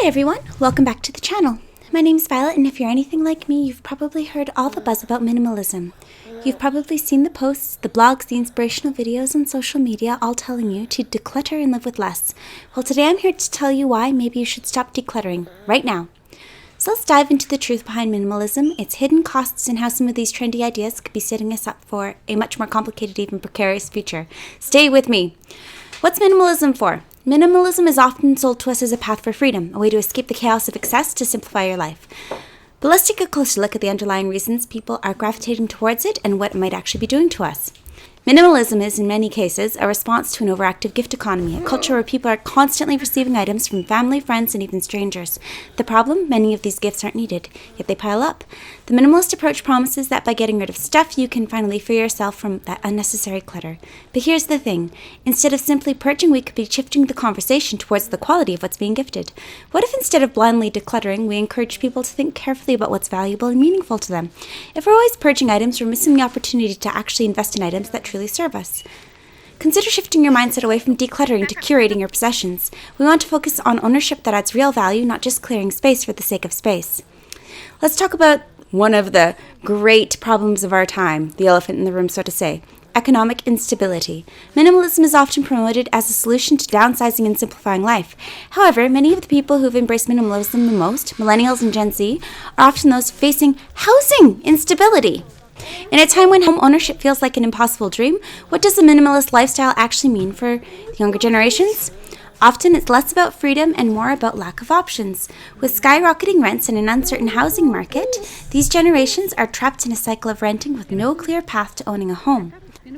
Hi everyone, welcome back to the channel. My name's Violet, and if you're anything like me, you've probably heard all the buzz about minimalism. You've probably seen the posts, the blogs, the inspirational videos on social media all telling you to declutter and live with less. Well, today I'm here to tell you why maybe you should stop decluttering right now. So let's dive into the truth behind minimalism, its hidden costs, and how some of these trendy ideas could be setting us up for a much more complicated, even precarious future. Stay with me. What's minimalism for? Minimalism is often sold to us as a path for freedom, a way to escape the chaos of excess to simplify your life. But let's take a closer look at the underlying reasons people are gravitating towards it and what it might actually be doing to us. Minimalism is, in many cases, a response to an overactive gift economy, a culture where people are constantly receiving items from family, friends, and even strangers. The problem? Many of these gifts aren't needed, yet they pile up. The minimalist approach promises that by getting rid of stuff, you can finally free yourself from that unnecessary clutter. But here's the thing. Instead of simply purging, we could be shifting the conversation towards the quality of what's being gifted. What if instead of blindly decluttering, we encourage people to think carefully about what's valuable and meaningful to them? If we're always purging items, we're missing the opportunity to actually invest in items that truly serve us. Consider shifting your mindset away from decluttering to curating your possessions. We want to focus on ownership that adds real value, not just clearing space for the sake of space. Let's talk about one of the great problems of our time, the elephant in the room, so to say. Economic instability. Minimalism is often promoted as a solution to downsizing and simplifying life. However, many of the people who've embraced minimalism the most, millennials and Gen Z, are often those facing housing instability. In a time when home ownership feels like an impossible dream, what does a minimalist lifestyle actually mean for the younger generations? Often it's less about freedom and more about lack of options. With skyrocketing rents and an uncertain housing market, these generations are trapped in a cycle of renting with no clear path to owning a home.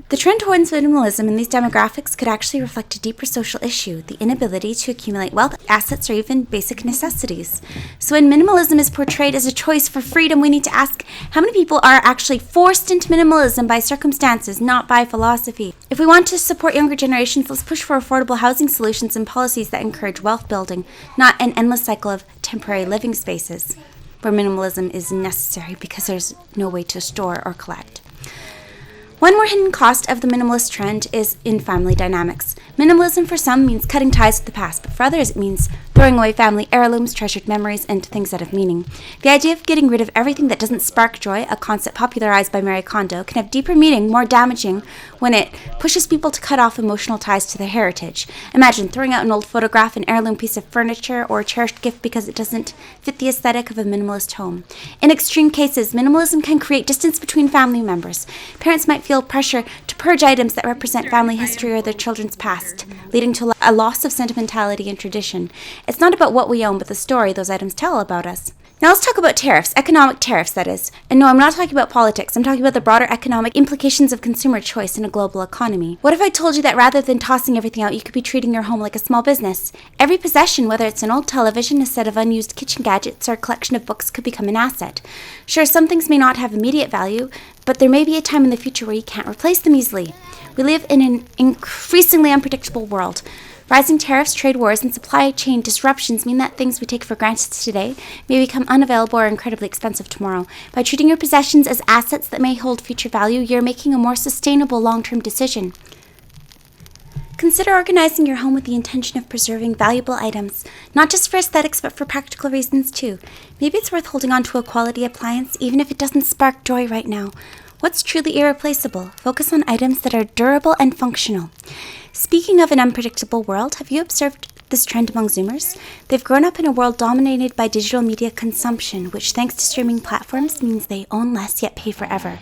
The trend towards minimalism in these demographics could actually reflect a deeper social issue, the inability to accumulate wealth, assets, or even basic necessities. So when minimalism is portrayed as a choice for freedom, we need to ask how many people are actually forced into minimalism by circumstances, not by philosophy. If we want to support younger generations, let's push for affordable housing solutions and policies that encourage wealth building, not an endless cycle of temporary living spaces, where minimalism is necessary because there's no way to store or collect. One more hidden cost of the minimalist trend is in family dynamics. Minimalism for some means cutting ties with the past, but for others it means throwing away family heirlooms, treasured memories, and things that have meaning. The idea of getting rid of everything that doesn't spark joy, a concept popularized by Marie Kondo, can have deeper meaning, more damaging, when it pushes people to cut off emotional ties to their heritage. Imagine throwing out an old photograph, an heirloom piece of furniture, or a cherished gift because it doesn't fit the aesthetic of a minimalist home. In extreme cases, minimalism can create distance between family members. Parents might feel pressure to purge items that represent family history or their children's past, leading to a loss of sentimentality and tradition. It's not about what we own, but the story those items tell about us. Now let's talk about tariffs, economic tariffs, that is. And no, I'm not talking about politics. I'm talking about the broader economic implications of consumer choice in a global economy. What if I told you that rather than tossing everything out, you could be treating your home like a small business? Every possession, whether it's an old television, a set of unused kitchen gadgets, or a collection of books, could become an asset. Sure, some things may not have immediate value, but there may be a time in the future where you can't replace them easily. We live in an increasingly unpredictable world. Rising tariffs, trade wars, and supply chain disruptions mean that things we take for granted today may become unavailable or incredibly expensive tomorrow. By treating your possessions as assets that may hold future value, you're making a more sustainable long-term decision. Consider organizing your home with the intention of preserving valuable items, not just for aesthetics, but for practical reasons too. Maybe it's worth holding on to a quality appliance, even if it doesn't spark joy right now. What's truly irreplaceable? Focus on items that are durable and functional. Speaking of an unpredictable world, have you observed this trend among Zoomers? They've grown up in a world dominated by digital media consumption, which thanks to streaming platforms means they own less yet pay forever.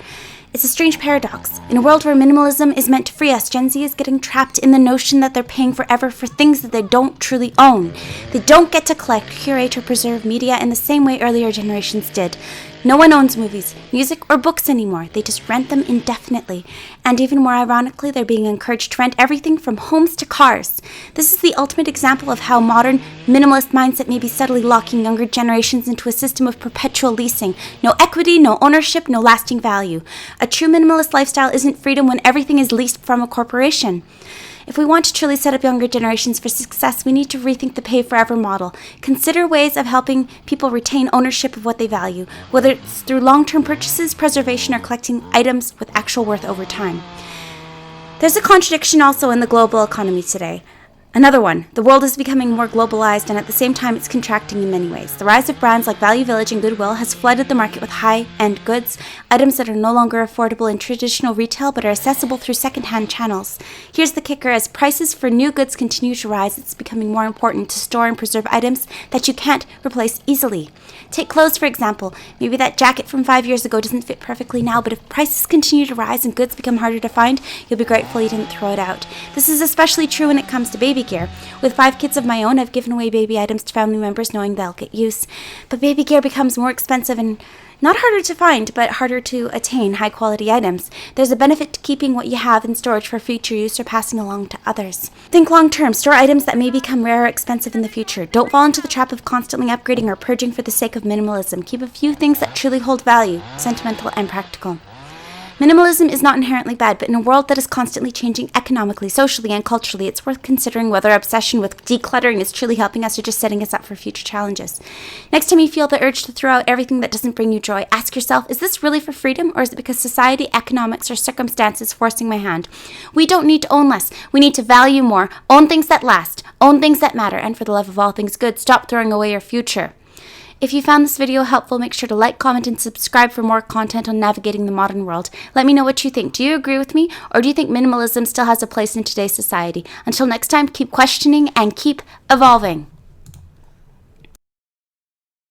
It's a strange paradox. In a world where minimalism is meant to free us, Gen Z is getting trapped in the notion that they're paying forever for things that they don't truly own. They don't get to collect, curate, or preserve media in the same way earlier generations did. No one owns movies, music, or books anymore. They just rent them indefinitely. And even more ironically, they're being encouraged to rent everything from homes to cars. This is the ultimate example of how modern minimalist mindset may be subtly locking younger generations into a system of perpetual leasing. No equity, no ownership, no lasting value. A true minimalist lifestyle isn't freedom when everything is leased from a corporation. If we want to truly set up younger generations for success, we need to rethink the pay forever model. Consider ways of helping people retain ownership of what they value, whether it's through long-term purchases, preservation, or collecting items with actual worth over time. There's a contradiction also in the global economy today. Another one, the world is becoming more globalized and at the same time it's contracting in many ways. The rise of brands like Value Village and Goodwill has flooded the market with high-end goods, items that are no longer affordable in traditional retail but are accessible through second-hand channels. Here's the kicker, as prices for new goods continue to rise, it's becoming more important to store and preserve items that you can't replace easily. Take clothes for example. Maybe that jacket from 5 years ago doesn't fit perfectly now, but if prices continue to rise and goods become harder to find, you'll be grateful you didn't throw it out. This is especially true when it comes to baby gear. With 5 kids of my own, I've given away baby items to family members knowing they'll get use. But baby gear becomes more expensive and not harder to find, but harder to attain high quality items. There's a benefit to keeping what you have in storage for future use or passing along to others. Think long term. Store items that may become rare or expensive in the future. Don't fall into the trap of constantly upgrading or purging for the sake of minimalism. Keep a few things that truly hold value, sentimental and practical. Minimalism is not inherently bad, but in a world that is constantly changing economically, socially, and culturally, it's worth considering whether obsession with decluttering is truly helping us or just setting us up for future challenges. Next time you feel the urge to throw out everything that doesn't bring you joy, ask yourself, is this really for freedom, or is it because society, economics, or circumstances forcing my hand? We don't need to own less. We need to value more, own things that last, own things that matter, and for the love of all things good, stop throwing away your future. If you found this video helpful, make sure to like, comment, and subscribe for more content on navigating the modern world. Let me know what you think. Do you agree with me, or do you think minimalism still has a place in today's society? Until next time, keep questioning and keep evolving.